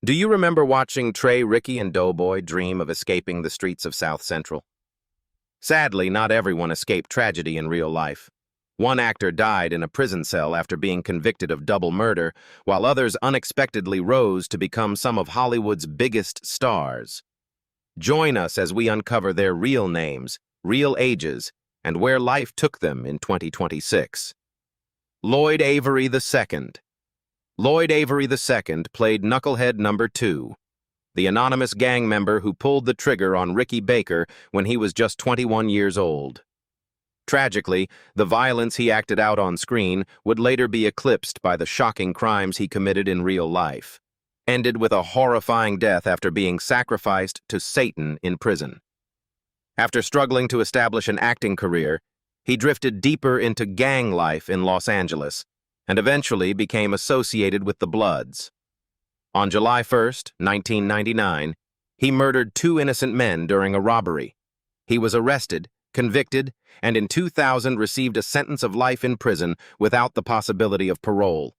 Do you remember watching Trey, Ricky, and Doughboy dream of escaping the streets of South Central? Sadly, not everyone escaped tragedy in real life. One actor died in a prison cell after being convicted of double murder, while others unexpectedly rose to become some of Hollywood's biggest stars. Join us as we uncover their real names, real ages, and where life took them in 2026. Lloyd Avery II. Lloyd Avery II played Knucklehead Number 2, the anonymous gang member who pulled the trigger on Ricky Baker when he was just 21 years old. Tragically, the violence he acted out on screen would later be eclipsed by the shocking crimes he committed in real life, ended with a horrifying death after being sacrificed to Satan in prison. After struggling to establish an acting career, he drifted deeper into gang life in Los Angeles, and eventually became associated with the Bloods. On July 1, 1999, he murdered 2 innocent men during a robbery. He was arrested, convicted, and in 2000 received a sentence of life in prison without the possibility of parole.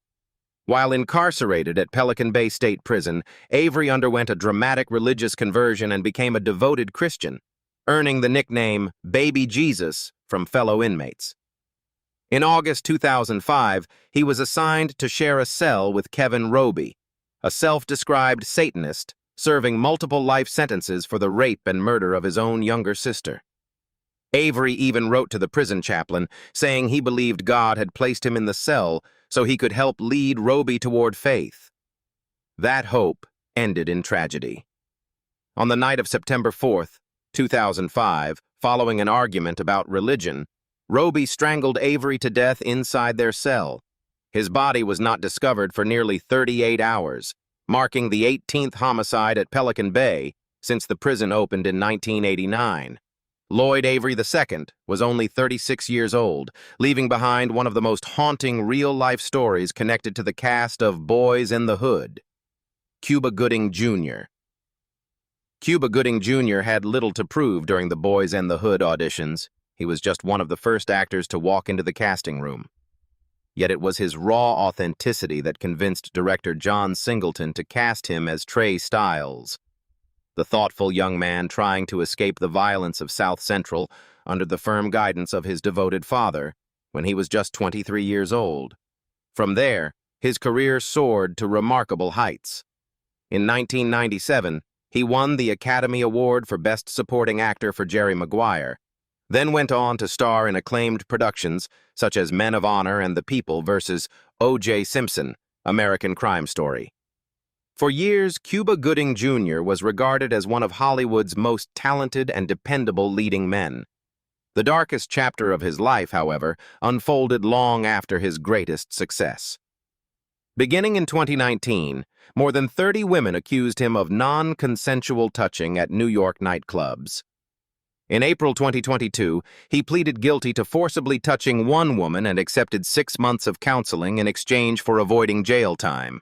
While incarcerated at Pelican Bay State Prison, Avery underwent a dramatic religious conversion and became a devoted Christian, earning the nickname Baby Jesus from fellow inmates. In August 2005, he was assigned to share a cell with Kevin Roby, a self-described Satanist serving multiple life sentences for the rape and murder of his own younger sister. Avery even wrote to the prison chaplain, saying he believed God had placed him in the cell so he could help lead Roby toward faith. That hope ended in tragedy. On the night of September 4, 2005, following an argument about religion, Roby strangled Avery to death inside their cell. His body was not discovered for nearly 38 hours, marking the 18th homicide at Pelican Bay since the prison opened in 1989. Lloyd Avery II was only 36 years old, leaving behind one of the most haunting real-life stories connected to the cast of Boyz n the Hood. Cuba Gooding Jr. Cuba Gooding Jr. had little to prove during the Boyz n the Hood auditions. He was just one of the first actors to walk into the casting room. Yet it was his raw authenticity that convinced director John Singleton to cast him as Trey Styles, the thoughtful young man trying to escape the violence of South Central under the firm guidance of his devoted father when he was just 23 years old. From there, his career soared to remarkable heights. In 1997, he won the Academy Award for Best Supporting Actor for Jerry Maguire, then went on to star in acclaimed productions such as Men of Honor and The People vs. O.J. Simpson, American Crime Story. For years, Cuba Gooding Jr. was regarded as one of Hollywood's most talented and dependable leading men. The darkest chapter of his life, however, unfolded long after his greatest success. Beginning in 2019, more than 30 women accused him of non-consensual touching at New York nightclubs. In April 2022, he pleaded guilty to forcibly touching one woman and accepted 6 months of counseling in exchange for avoiding jail time.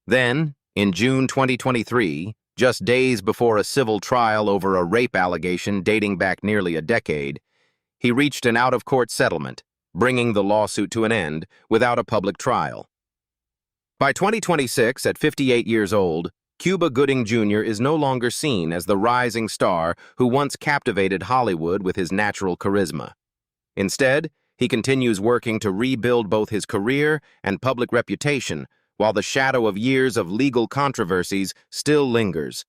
Then, in June 2023, just days before a civil trial over a rape allegation dating back nearly a decade, he reached an out-of-court settlement, bringing the lawsuit to an end without a public trial. By 2026, at 58 years old, Cuba Gooding Jr. is no longer seen as the rising star who once captivated Hollywood with his natural charisma. Instead, he continues working to rebuild both his career and public reputation, while the shadow of years of legal controversies still lingers.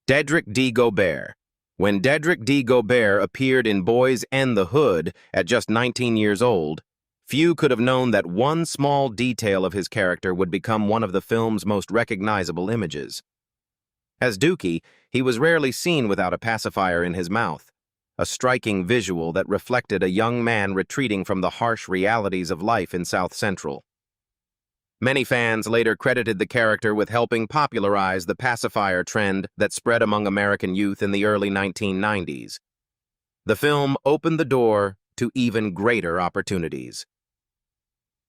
Dedrick D. Gobert. When Dedrick D. Gobert appeared in Boyz n the Hood at just 19 years old, few could have known that one small detail of his character would become one of the film's most recognizable images. As Dookie, he was rarely seen without a pacifier in his mouth, a striking visual that reflected a young man retreating from the harsh realities of life in South Central. Many fans later credited the character with helping popularize the pacifier trend that spread among American youth in the early 1990s. The film opened the door to even greater opportunities.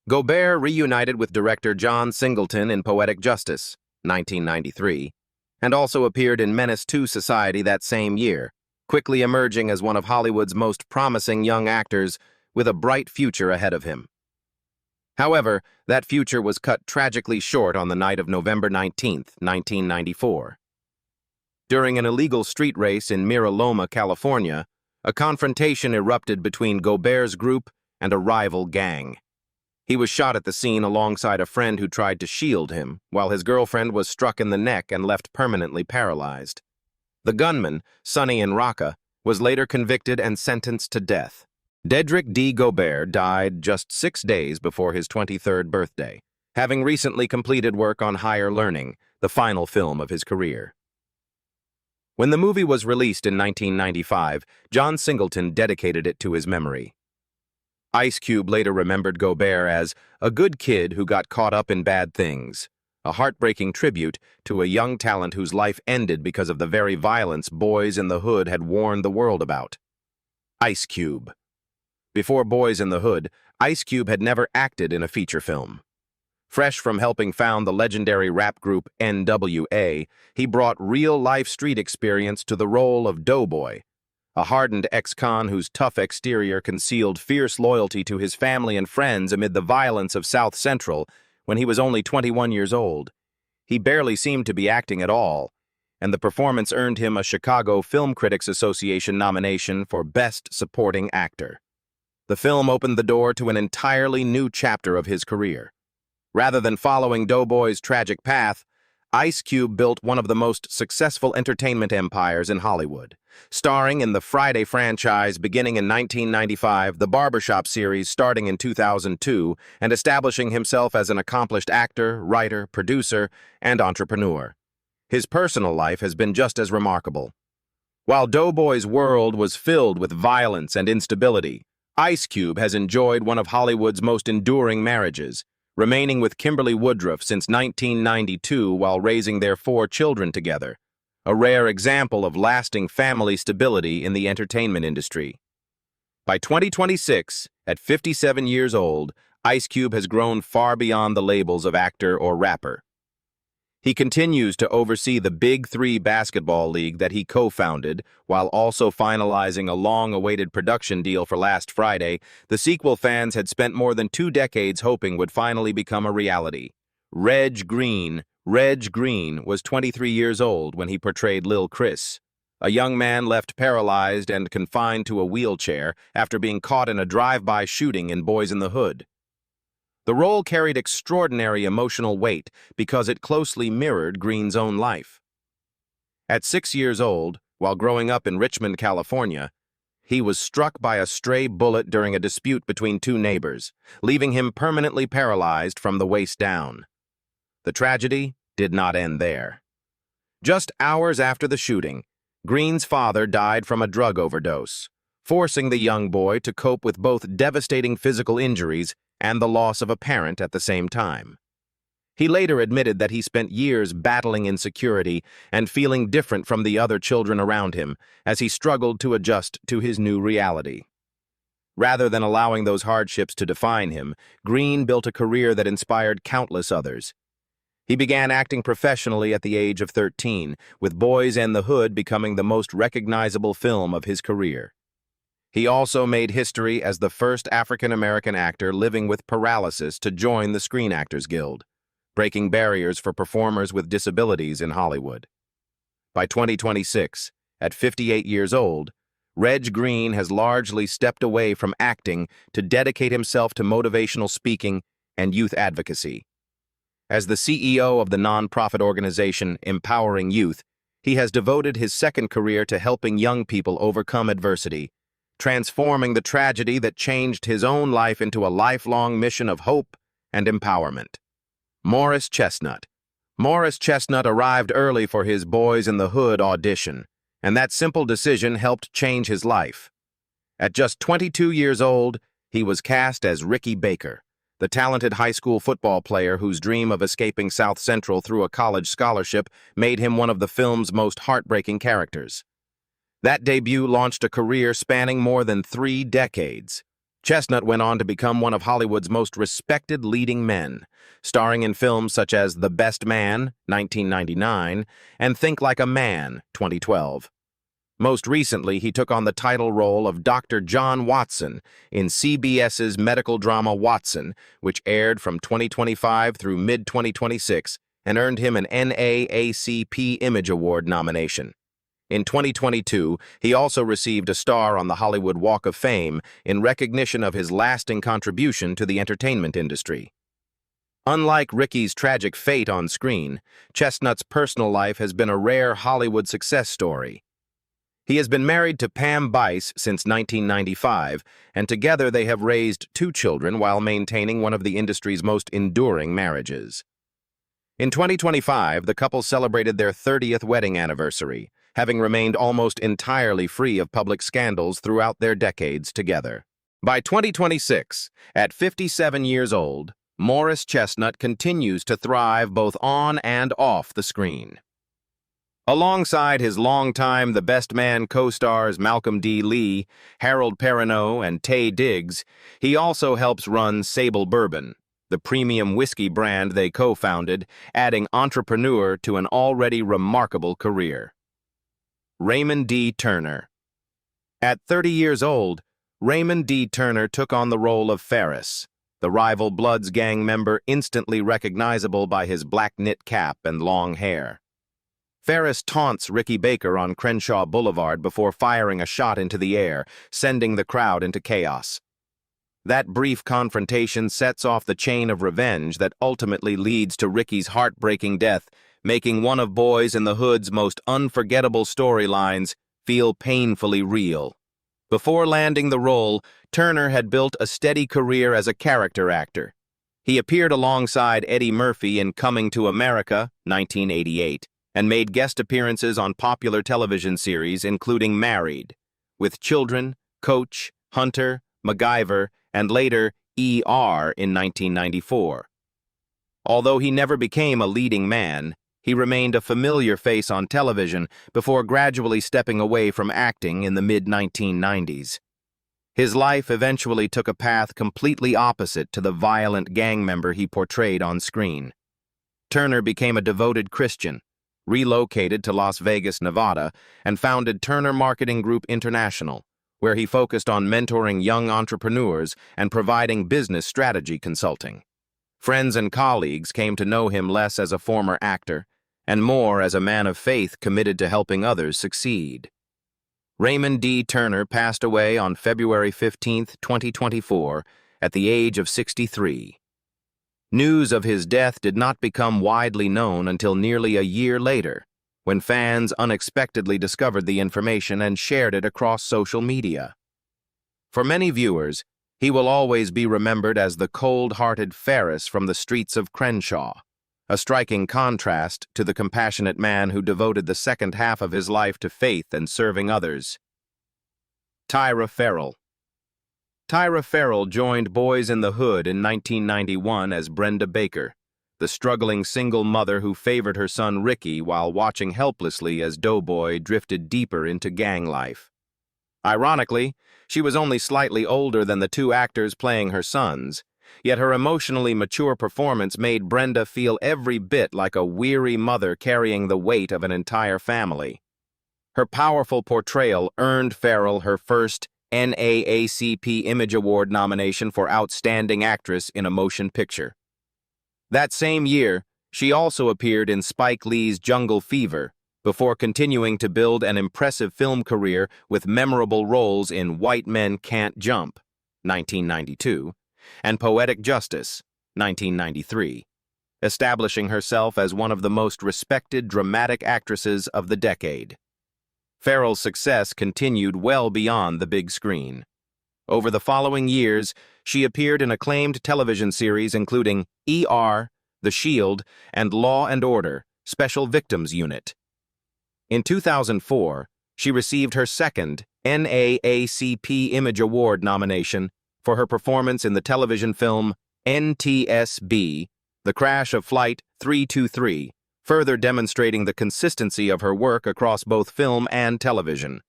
Gobert reunited with director John Singleton in Poetic Justice, 1993, and also appeared in Menace II Society that same year, quickly emerging as one of Hollywood's most promising young actors with a bright future ahead of him. However, that future was cut tragically short on the night of November 19, 1994. During an illegal street race in Mira Loma, California, a confrontation erupted between Gobert's group and a rival gang. He was shot at the scene alongside a friend who tried to shield him, while his girlfriend was struck in the neck and left permanently paralyzed. The gunman, Sonny Enraca, was later convicted and sentenced to death. Dedrick D. Gobert died just 6 days before his 23rd birthday, having recently completed work on Higher Learning, the final film of his career. When the movie was released in 1995, John Singleton dedicated it to his memory. Ice Cube later remembered Gobert as a good kid who got caught up in bad things, a heartbreaking tribute to a young talent whose life ended because of the very violence Boyz in the Hood had warned the world about. Ice Cube. Before Boyz in the Hood, Ice Cube had never acted in a feature film. Fresh from helping found the legendary rap group NWA, he brought real-life street experience to the role of Doughboy, a hardened ex-con whose tough exterior concealed fierce loyalty to his family and friends amid the violence of South Central when he was only 21 years old. He barely seemed to be acting at all, and the performance earned him a Chicago Film Critics Association nomination for Best Supporting Actor. The film opened the door to an entirely new chapter of his career. Rather than following Doughboy's tragic path, Ice Cube built one of the most successful entertainment empires in Hollywood. Starring in the Friday franchise beginning in 1995, the Barbershop series starting in 2002, and establishing himself as an accomplished actor, writer, producer, and entrepreneur. His personal life has been just as remarkable. While Doughboy's world was filled with violence and instability, Ice Cube has enjoyed one of Hollywood's most enduring marriages, remaining with Kimberly Woodruff since 1992 while raising their 4 children together, a rare example of lasting family stability in the entertainment industry. By 2026, at 57 years old, Ice Cube has grown far beyond the labels of actor or rapper. He continues to oversee the Big Three basketball league that he co-founded, while also finalizing a long-awaited production deal for last Friday, the sequel fans had spent more than 2 decades hoping would finally become a reality. Reg Green was 23 years old when he portrayed Lil Chris, a young man left paralyzed and confined to a wheelchair after being caught in a drive-by shooting in Boyz in the Hood. The role carried extraordinary emotional weight because it closely mirrored Green's own life. At 6 years old, while growing up in Richmond, California, he was struck by a stray bullet during a dispute between 2 neighbors, leaving him permanently paralyzed from the waist down. The tragedy did not end there. Just hours after the shooting, Green's father died from a drug overdose, forcing the young boy to cope with both devastating physical injuries and the loss of a parent at the same time. He later admitted that he spent years battling insecurity and feeling different from the other children around him as he struggled to adjust to his new reality. Rather than allowing those hardships to define him, Green built a career that inspired countless others. He began acting professionally at the age of 13, with Boyz in the Hood becoming the most recognizable film of his career. He also made history as the first African-American actor living with paralysis to join the Screen Actors Guild, breaking barriers for performers with disabilities in Hollywood. By 2026, at 58 years old, Reg Green has largely stepped away from acting to dedicate himself to motivational speaking and youth advocacy. As the CEO of the nonprofit organization Empowering Youth, he has devoted his second career to helping young people overcome adversity, transforming the tragedy that changed his own life into a lifelong mission of hope and empowerment. Morris Chestnut. Morris Chestnut arrived early for his Boyz in the Hood audition, and that simple decision helped change his life. At just 22 years old, he was cast as Ricky Baker, the talented high school football player whose dream of escaping South Central through a college scholarship made him one of the film's most heartbreaking characters. That debut launched a career spanning more than 3 decades. Chestnut went on to become one of Hollywood's most respected leading men, starring in films such as The Best Man, 1999, and Think Like a Man, 2012. Most recently, he took on the title role of Dr. John Watson in CBS's medical drama Watson, which aired from 2025 through mid-2026 and earned him an NAACP Image Award nomination. In 2022, he also received a star on the Hollywood Walk of Fame in recognition of his lasting contribution to the entertainment industry. Unlike Ricky's tragic fate on screen, Chestnut's personal life has been a rare Hollywood success story. He has been married to Pam Bice since 1995, and together they have raised 2 children while maintaining one of the industry's most enduring marriages. In 2025, the couple celebrated their 30th wedding anniversary, having remained almost entirely free of public scandals throughout their decades together. By 2026, at 57 years old, Morris Chestnut continues to thrive both on and off the screen. Alongside his longtime The Best Man co-stars Malcolm D. Lee, Harold Perrineau, and Taye Diggs, he also helps run Sable Bourbon, the premium whiskey brand they co-founded, adding entrepreneur to an already remarkable career. Raymond D. Turner. At 30 years old, Raymond D. Turner took on the role of Ferris, the rival Bloods gang member instantly recognizable by his black knit cap and long hair. Ferris taunts Ricky Baker on Crenshaw Boulevard before firing a shot into the air, sending the crowd into chaos. That brief confrontation sets off the chain of revenge that ultimately leads to Ricky's heartbreaking death, making one of Boyz in the Hood's most unforgettable storylines feel painfully real. Before landing the role, Turner had built a steady career as a character actor. He appeared alongside Eddie Murphy in Coming to America, 1988, and made guest appearances on popular television series including Married, With Children, Coach, Hunter, MacGyver, and later ER in 1994. Although he never became a leading man, he remained a familiar face on television before gradually stepping away from acting in the mid-1990s. His life eventually took a path completely opposite to the violent gang member he portrayed on screen. Turner became a devoted Christian, relocated to Las Vegas, Nevada, and founded Turner Marketing Group International, where he focused on mentoring young entrepreneurs and providing business strategy consulting. Friends and colleagues came to know him less as a former actor and more as a man of faith committed to helping others succeed. Raymond D. Turner passed away on February 15, 2024, at the age of 63. News of his death did not become widely known until nearly a year later, when fans unexpectedly discovered the information and shared it across social media. For many viewers, he will always be remembered as the cold-hearted Ferris from the streets of Crenshaw, a striking contrast to the compassionate man who devoted the second half of his life to faith and serving others. Tyra Ferrell. Tyra Ferrell joined Boyz in the Hood in 1991 as Brenda Baker, the struggling single mother who favored her son Ricky while watching helplessly as Doughboy drifted deeper into gang life. Ironically, she was only slightly older than the 2 actors playing her sons, yet her emotionally mature performance made Brenda feel every bit like a weary mother carrying the weight of an entire family. Her powerful portrayal earned Ferrell her first NAACP Image Award nomination for Outstanding Actress in a Motion Picture. That same year, she also appeared in Spike Lee's Jungle Fever, before continuing to build an impressive film career with memorable roles in White Men Can't Jump, 1992, and Poetic Justice, 1993, establishing herself as one of the most respected dramatic actresses of the decade. Ferrell's success continued well beyond the big screen. Over the following years, she appeared in acclaimed television series including ER, The Shield, and Law and Order, Special Victims Unit. In 2004, she received her second NAACP Image Award nomination for her performance in the television film NTSB, The Crash of Flight 323, further demonstrating the consistency of her work across both film and television.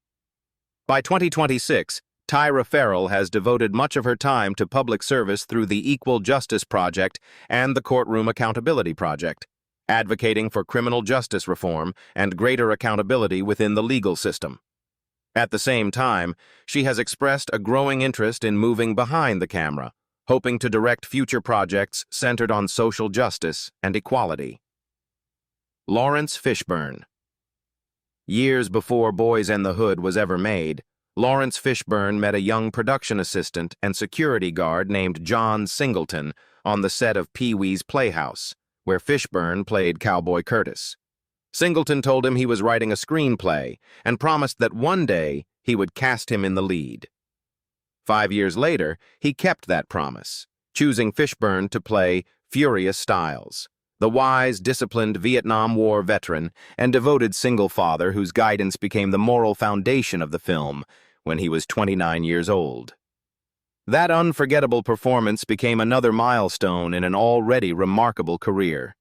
By 2026, Tyra Ferrell has devoted much of her time to public service through the Equal Justice Project and the Courtroom Accountability Project, advocating for criminal justice reform and greater accountability within the legal system. At the same time, she has expressed a growing interest in moving behind the camera, hoping to direct future projects centered on social justice and equality. Lawrence Fishburne. Years before Boyz n the Hood was ever made, Lawrence Fishburne met a young production assistant and security guard named John Singleton on the set of Pee-wee's Playhouse, where Fishburne played Cowboy Curtis. Singleton told him he was writing a screenplay and promised that one day he would cast him in the lead. 5 years later, he kept that promise, choosing Fishburne to play Furious Styles, the wise, disciplined Vietnam War veteran and devoted single father whose guidance became the moral foundation of the film when he was 29 years old. That unforgettable performance became another milestone in an already remarkable career.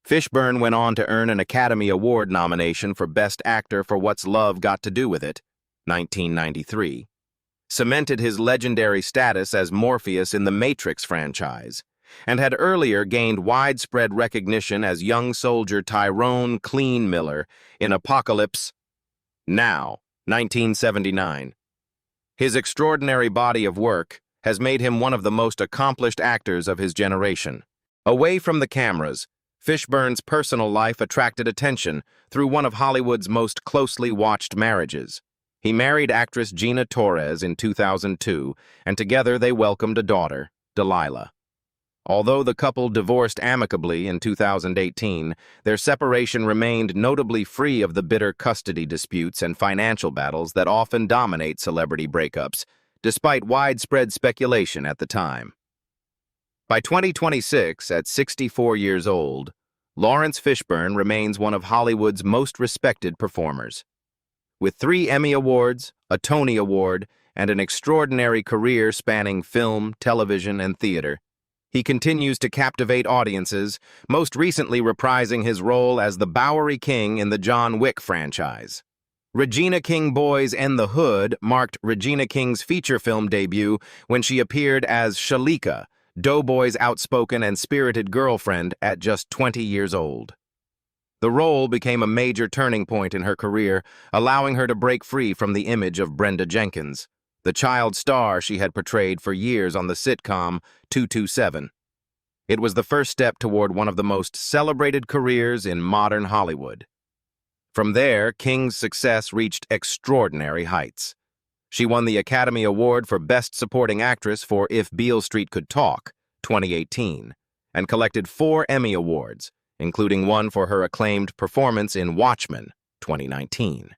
Fishburne went on to earn an Academy Award nomination for Best Actor for What's Love Got to Do with It, 1993, cemented his legendary status as Morpheus in the Matrix franchise, and had earlier gained widespread recognition as young soldier Tyrone Clean Miller in Apocalypse Now, 1979. His extraordinary body of work has made him one of the most accomplished actors of his generation. Away from the cameras, Fishburne's personal life attracted attention through one of Hollywood's most closely watched marriages. He married actress Gina Torres in 2002, and together they welcomed a daughter, Delilah. Although the couple divorced amicably in 2018, their separation remained notably free of the bitter custody disputes and financial battles that often dominate celebrity breakups, despite widespread speculation at the time. By 2026, at 64 years old, Lawrence Fishburne remains one of Hollywood's most respected performers. With 3 Emmy Awards, a Tony Award, and an extraordinary career spanning film, television, and theater, he continues to captivate audiences, most recently reprising his role as the Bowery King in the John Wick franchise. Regina King Boyz n the Hood marked Regina King's feature film debut when she appeared as Shalika, Doughboy's outspoken and spirited girlfriend at just 20 years old. The role became a major turning point in her career, allowing her to break free from the image of Brenda Jenkins, the child star she had portrayed for years on the sitcom 227. It was the first step toward one of the most celebrated careers in modern Hollywood. From there, King's success reached extraordinary heights. She won the Academy Award for Best Supporting Actress for If Beale Street Could Talk, 2018, and collected 4 Emmy Awards, including one for her acclaimed performance in Watchmen, 2019.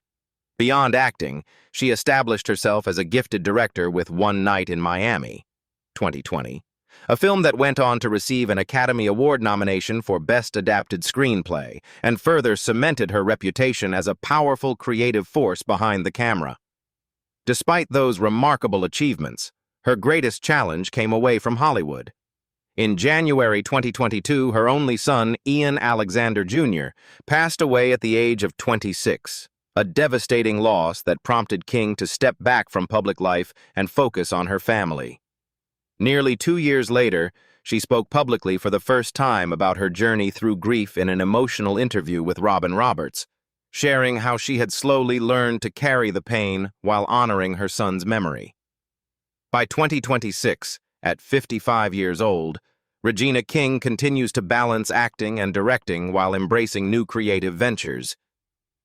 Beyond acting, she established herself as a gifted director with One Night in Miami, 2020, a film that went on to receive an Academy Award nomination for Best Adapted Screenplay and further cemented her reputation as a powerful creative force behind the camera. Despite those remarkable achievements, her greatest challenge came away from Hollywood. In January 2022, her only son, Ian Alexander Jr., passed away at the age of 26, a devastating loss that prompted King to step back from public life and focus on her family. Nearly 2 years later, she spoke publicly for the first time about her journey through grief in an emotional interview with Robin Roberts, sharing how she had slowly learned to carry the pain while honoring her son's memory. By 2026, at 55 years old, Regina King continues to balance acting and directing while embracing new creative ventures.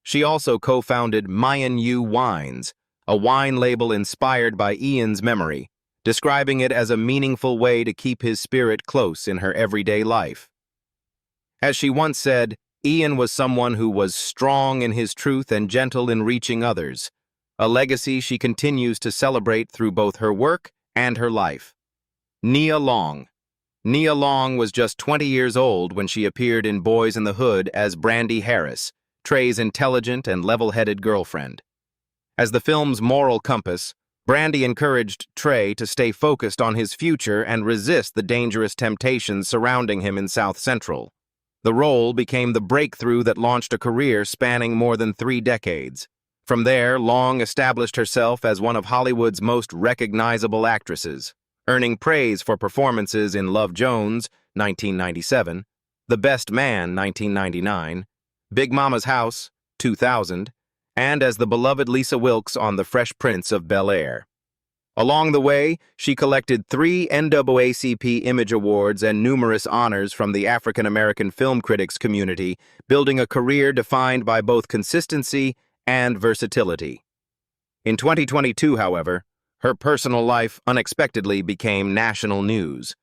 She also co-founded Mayan U Wines, a wine label inspired by Ian's memory, describing it as a meaningful way to keep his spirit close in her everyday life. As she once said, Ian was someone who was strong in his truth and gentle in reaching others, a legacy she continues to celebrate through both her work and her life. Nia Long. Nia Long was just 20 years old when she appeared in Boyz n the Hood as Brandy Harris, Trey's intelligent and level-headed girlfriend. As the film's moral compass, Brandy encouraged Trey to stay focused on his future and resist the dangerous temptations surrounding him in South Central. The role became the breakthrough that launched a career spanning more than 3 decades. From there, Long established herself as one of Hollywood's most recognizable actresses, earning praise for performances in Love Jones, 1997, The Best Man, 1999, Big Mama's House, 2000, and as the beloved Lisa Wilkes on The Fresh Prince of Bel-Air. Along the way, she collected 3 NAACP Image Awards and numerous honors from the African American film critics community, building a career defined by both consistency and versatility. In 2022, however, her personal life unexpectedly became national news.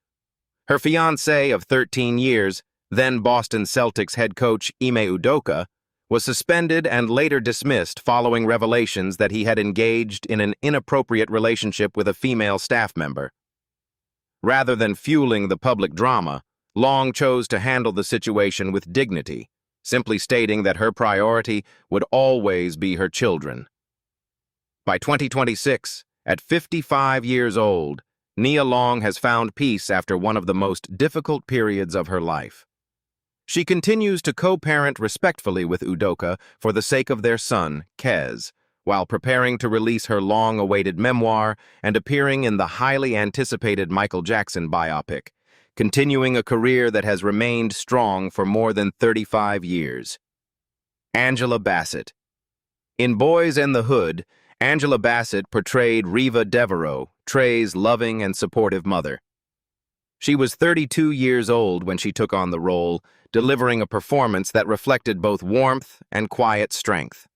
Her fiancé of 13 years, then Boston Celtics head coach Ime Udoka, was suspended and later dismissed following revelations that he had engaged in an inappropriate relationship with a female staff member. Rather than fueling the public drama, Long chose to handle the situation with dignity, simply stating that her priority would always be her children. By 2026, at 55 years old, Nia Long has found peace after one of the most difficult periods of her life. She continues to co-parent respectfully with Udoka for the sake of their son, Kez, while preparing to release her long-awaited memoir and appearing in the highly anticipated Michael Jackson biopic, continuing a career that has remained strong for more than 35 years. Angela Bassett. In Boyz and the Hood, Angela Bassett portrayed Reva Devereaux, Trey's loving and supportive mother. She was 32 years old when she took on the role, delivering a performance that reflected both warmth and quiet strength.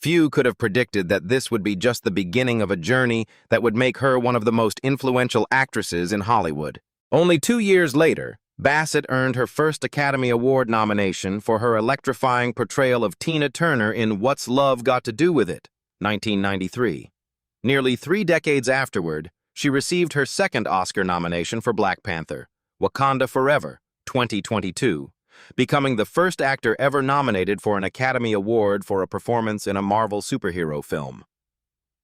Few could have predicted that this would be just the beginning of a journey that would make her one of the most influential actresses in Hollywood. Only 2 years later, Bassett earned her first Academy Award nomination for her electrifying portrayal of Tina Turner in What's Love Got to Do with It, 1993. Nearly 3 decades afterward, she received her second Oscar nomination for Black Panther, Wakanda Forever, 2022, becoming the first actor ever nominated for an Academy Award for a performance in a Marvel superhero film.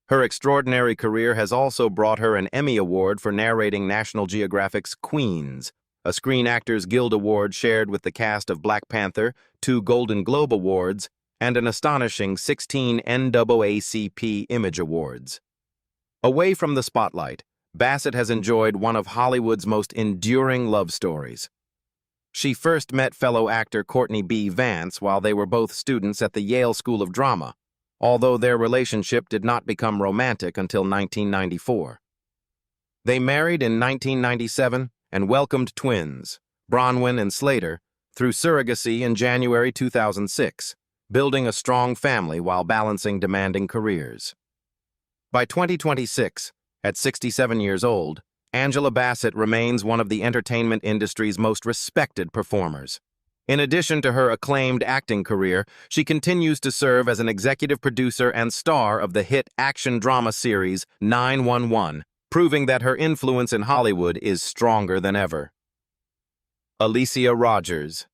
Her extraordinary career has also brought her an Emmy Award for narrating National Geographic's Queens, a Screen Actors Guild Award shared with the cast of Black Panther, 2 Golden Globe Awards, and an astonishing 16 NAACP Image Awards. Away from the spotlight, Bassett has enjoyed one of Hollywood's most enduring love stories. She first met fellow actor Courtney B. Vance while they were both students at the Yale School of Drama, although their relationship did not become romantic until 1994. They married in 1997 and welcomed twins, Bronwyn and Slater, through surrogacy in January 2006, building a strong family while balancing demanding careers. By 2026, at 67 years old, Angela Bassett remains one of the entertainment industry's most respected performers. In addition to her acclaimed acting career, she continues to serve as an executive producer and star of the hit action drama series 911, proving that her influence in Hollywood is stronger than ever. Alicia Rogers.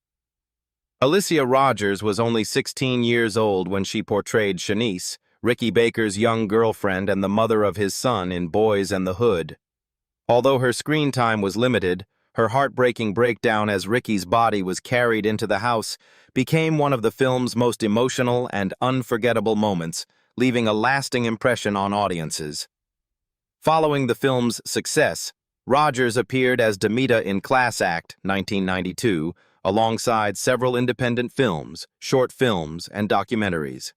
Alicia Rogers was only 16 years old when she portrayed Shanice, Ricky Baker's young girlfriend and the mother of his son in Boyz and the Hood. Although her screen time was limited, her heartbreaking breakdown as Ricky's body was carried into the house became one of the film's most emotional and unforgettable moments, leaving a lasting impression on audiences. Following the film's success, Rogers appeared as Demita in Class Act, 1992, alongside several independent films, short films, and documentaries.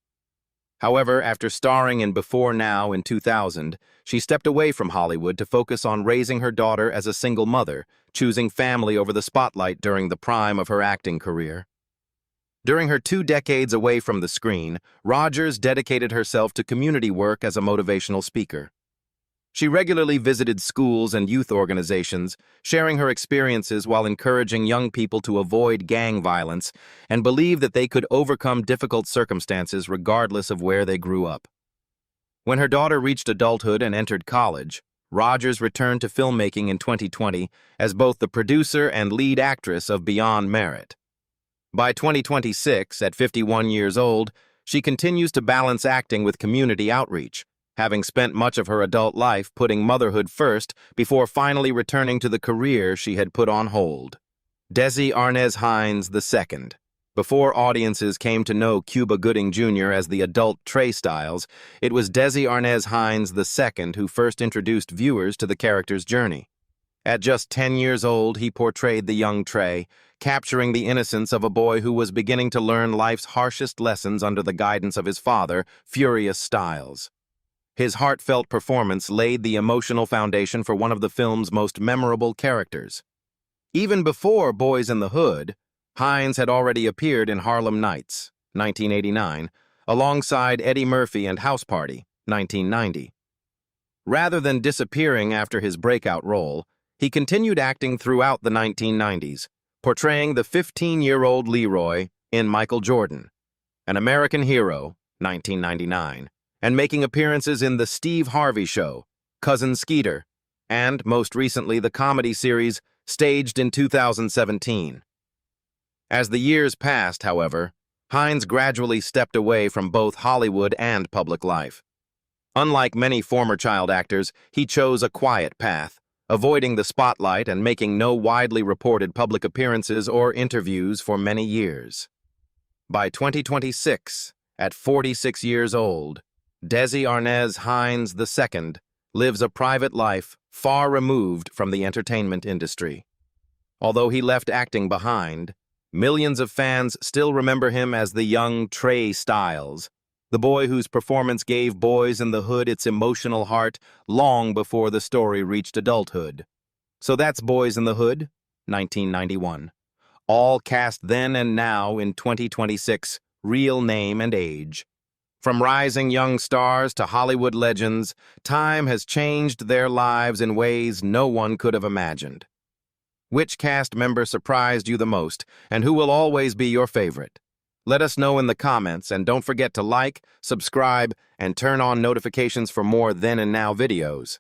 However, after starring in Before Now in 2000, she stepped away from Hollywood to focus on raising her daughter as a single mother, choosing family over the spotlight during the prime of her acting career. During her 2 decades away from the screen, Rogers dedicated herself to community work as a motivational speaker. She regularly visited schools and youth organizations, sharing her experiences while encouraging young people to avoid gang violence and believe that they could overcome difficult circumstances regardless of where they grew up. When her daughter reached adulthood and entered college, Rogers returned to filmmaking in 2020 as both the producer and lead actress of Beyond Merit. By 2026, at 51 years old, she continues to balance acting with community outreach, having spent much of her adult life putting motherhood first before finally returning to the career she had put on hold. Desi Arnaz Hines II. Before audiences came to know Cuba Gooding Jr. as the adult Trey Styles, it was Desi Arnaz Hines II who first introduced viewers to the character's journey. At just 10 years old, he portrayed the young Trey, capturing the innocence of a boy who was beginning to learn life's harshest lessons under the guidance of his father, Furious Styles. His heartfelt performance laid the emotional foundation for one of the film's most memorable characters. Even before Boyz in the Hood, Hines had already appeared in Harlem Nights, 1989, alongside Eddie Murphy and House Party, 1990. Rather than disappearing after his breakout role, he continued acting throughout the 1990s, portraying the 15-year-old Leroy in Michael Jordan, An American Hero, 1999, and making appearances in The Steve Harvey Show, Cousin Skeeter, and, most recently, the comedy series Staged in 2017. As the years passed, however, Hines gradually stepped away from both Hollywood and public life. Unlike many former child actors, he chose a quiet path, avoiding the spotlight and making no widely reported public appearances or interviews for many years. By 2026, at 46 years old, Desi Arnaz Hines II lives a private life far removed from the entertainment industry. Although he left acting behind, millions of fans still remember him as the young Trey Styles, the boy whose performance gave Boyz in the Hood its emotional heart long before the story reached adulthood. So that's Boyz in the Hood, 1991. All cast then and now in 2026, real name and age. From rising young stars to Hollywood legends, time has changed their lives in ways no one could have imagined. Which cast member surprised you the most, and who will always be your favorite? Let us know in the comments, and don't forget to like, subscribe, and turn on notifications for more Then and Now videos.